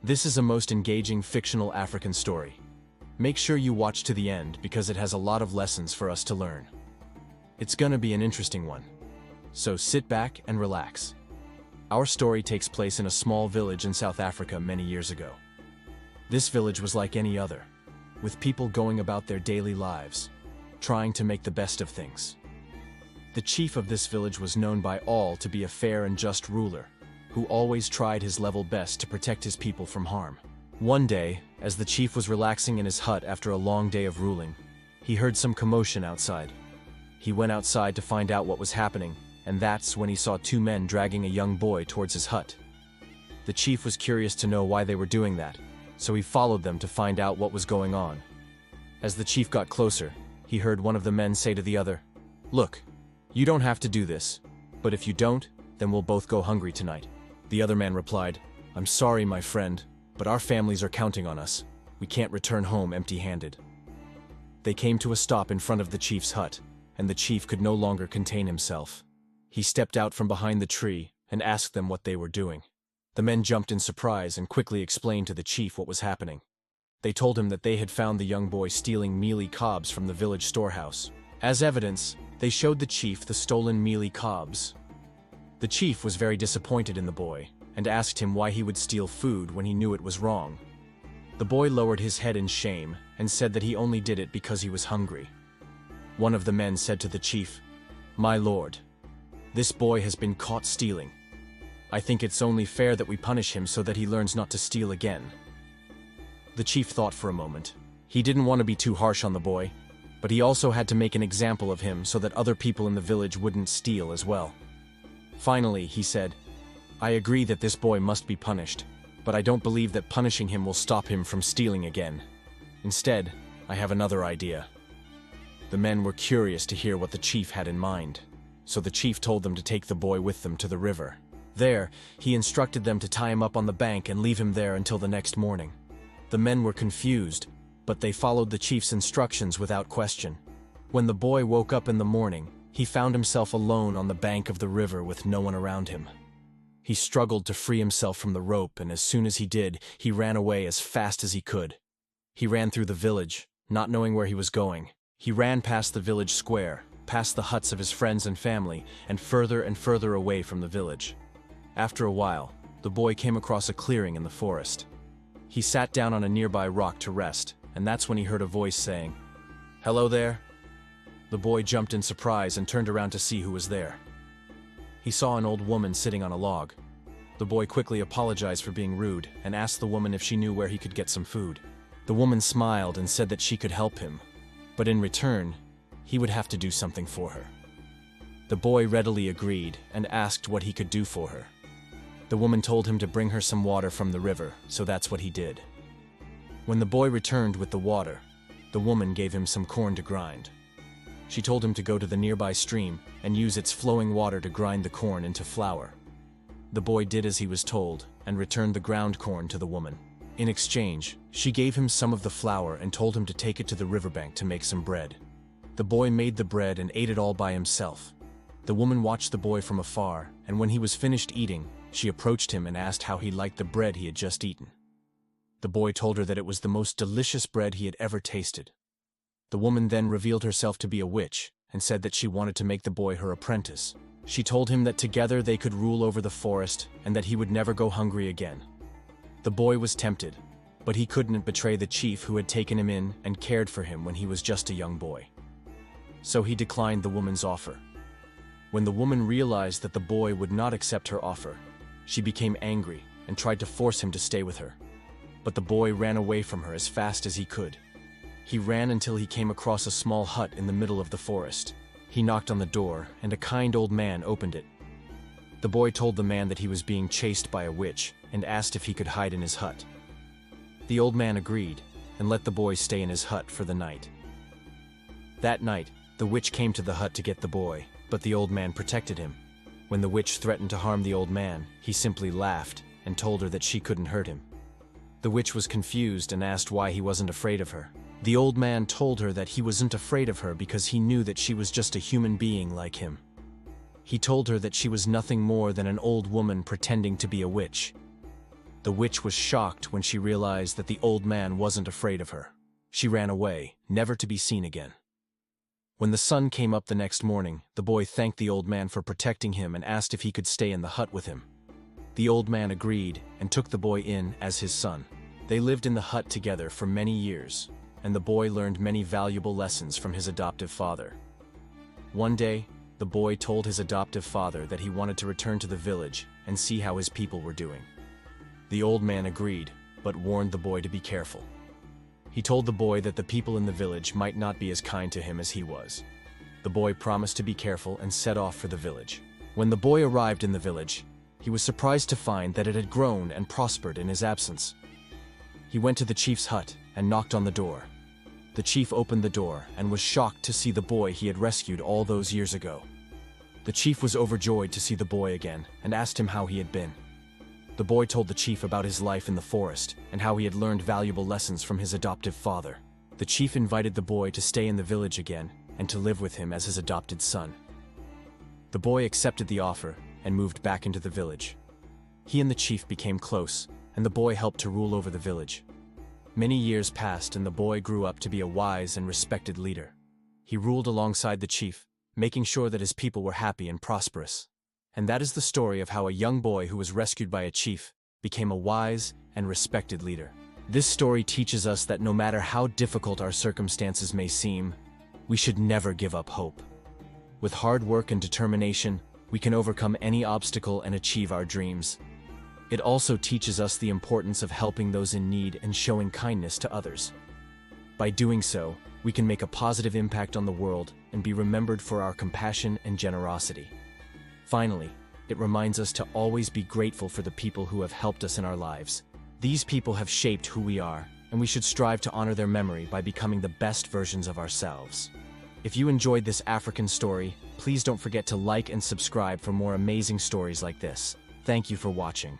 This is a most engaging fictional African story. Make sure you watch to the end because it has a lot of lessons for us to learn. It's gonna be an interesting one. So sit back and relax. Our story takes place in a small village in South Africa many years ago. This village was like any other, with people going about their daily lives, trying to make the best of things. The chief of this village was known by all to be a fair and just ruler, who always tried his level best to protect his people from harm. One day, as the chief was relaxing in his hut after a long day of ruling, he heard some commotion outside. He went outside to find out what was happening, and that's when he saw two men dragging a young boy towards his hut. The chief was curious to know why they were doing that, so he followed them to find out what was going on. As the chief got closer, he heard one of the men say to the other, "Look, you don't have to do this, but if you don't, then we'll both go hungry tonight." The other man replied, "I'm sorry, my friend, but our families are counting on us. We can't return home empty-handed." They came to a stop in front of the chief's hut, and the chief could no longer contain himself. He stepped out from behind the tree and asked them what they were doing. The men jumped in surprise and quickly explained to the chief what was happening. They told him that they had found the young boy stealing mealie cobs from the village storehouse. As evidence, they showed the chief the stolen mealie cobs. The chief was very disappointed in the boy and asked him why he would steal food when he knew it was wrong. The boy lowered his head in shame and said that he only did it because he was hungry. One of the men said to the chief, "My lord, this boy has been caught stealing. I think it's only fair that we punish him so that he learns not to steal again." The chief thought for a moment. He didn't want to be too harsh on the boy, but he also had to make an example of him so that other people in the village wouldn't steal as well. Finally, he said, "I agree that this boy must be punished, but I don't believe that punishing him will stop him from stealing again. Instead, I have another idea." The men were curious to hear what the chief had in mind, so the chief told them to take the boy with them to the river. There, he instructed them to tie him up on the bank and leave him there until the next morning. The men were confused, but they followed the chief's instructions without question. When the boy woke up in the morning, he found himself alone on the bank of the river with no one around him. He struggled to free himself from the rope, and as soon as he did, he ran away as fast as he could. He ran through the village, not knowing where he was going. He ran past the village square, past the huts of his friends and family, and further away from the village. After a while, the boy came across a clearing in the forest. He sat down on a nearby rock to rest, and that's when he heard a voice saying, "Hello there." The boy jumped in surprise and turned around to see who was there. He saw an old woman sitting on a log. The boy quickly apologized for being rude and asked the woman if she knew where he could get some food. The woman smiled and said that she could help him, but in return, he would have to do something for her. The boy readily agreed and asked what he could do for her. The woman told him to bring her some water from the river, so that's what he did. When the boy returned with the water, the woman gave him some corn to grind. She told him to go to the nearby stream and use its flowing water to grind the corn into flour. The boy did as he was told and returned the ground corn to the woman. In exchange, she gave him some of the flour and told him to take it to the riverbank to make some bread. The boy made the bread and ate it all by himself. The woman watched the boy from afar, and when he was finished eating, she approached him and asked how he liked the bread he had just eaten. The boy told her that it was the most delicious bread he had ever tasted. The woman then revealed herself to be a witch and said that she wanted to make the boy her apprentice. She told him that together they could rule over the forest and that he would never go hungry again. The boy was tempted, but he couldn't betray the chief who had taken him in and cared for him when he was just a young boy. So he declined the woman's offer. When the woman realized that the boy would not accept her offer, she became angry and tried to force him to stay with her. But the boy ran away from her as fast as he could. He ran until he came across a small hut in the middle of the forest. He knocked on the door, and a kind old man opened it. The boy told the man that he was being chased by a witch and asked if he could hide in his hut. The old man agreed and let the boy stay in his hut for the night. That night, the witch came to the hut to get the boy, but the old man protected him. When the witch threatened to harm the old man, he simply laughed and told her that she couldn't hurt him. The witch was confused and asked why he wasn't afraid of her. The old man told her that he wasn't afraid of her because he knew that she was just a human being like him. He told her that she was nothing more than an old woman pretending to be a witch. The witch was shocked when she realized that the old man wasn't afraid of her. She ran away, never to be seen again. When the sun came up the next morning, the boy thanked the old man for protecting him and asked if he could stay in the hut with him. The old man agreed and took the boy in as his son. They lived in the hut together for many years, and the boy learned many valuable lessons from his adoptive father. One day, the boy told his adoptive father that he wanted to return to the village and see how his people were doing. The old man agreed, but warned the boy to be careful. He told the boy that the people in the village might not be as kind to him as he was. The boy promised to be careful and set off for the village. When the boy arrived in the village, he was surprised to find that it had grown and prospered in his absence. He went to the chief's hut and knocked on the door. The chief opened the door and was shocked to see the boy he had rescued all those years ago. The chief was overjoyed to see the boy again and asked him how he had been. The boy told the chief about his life in the forest and how he had learned valuable lessons from his adoptive father. The chief invited the boy to stay in the village again and to live with him as his adopted son. The boy accepted the offer and moved back into the village. He and the chief became close, and the boy helped to rule over the village. Many years passed and the boy grew up to be a wise and respected leader. He ruled alongside the chief, making sure that his people were happy and prosperous. And that is the story of how a young boy who was rescued by a chief became a wise and respected leader. This story teaches us that no matter how difficult our circumstances may seem, we should never give up hope. With hard work and determination, we can overcome any obstacle and achieve our dreams. It also teaches us the importance of helping those in need and showing kindness to others. By doing so, we can make a positive impact on the world and be remembered for our compassion and generosity. Finally, it reminds us to always be grateful for the people who have helped us in our lives. These people have shaped who we are, and we should strive to honor their memory by becoming the best versions of ourselves. If you enjoyed this African story, please don't forget to like and subscribe for more amazing stories like this. Thank you for watching.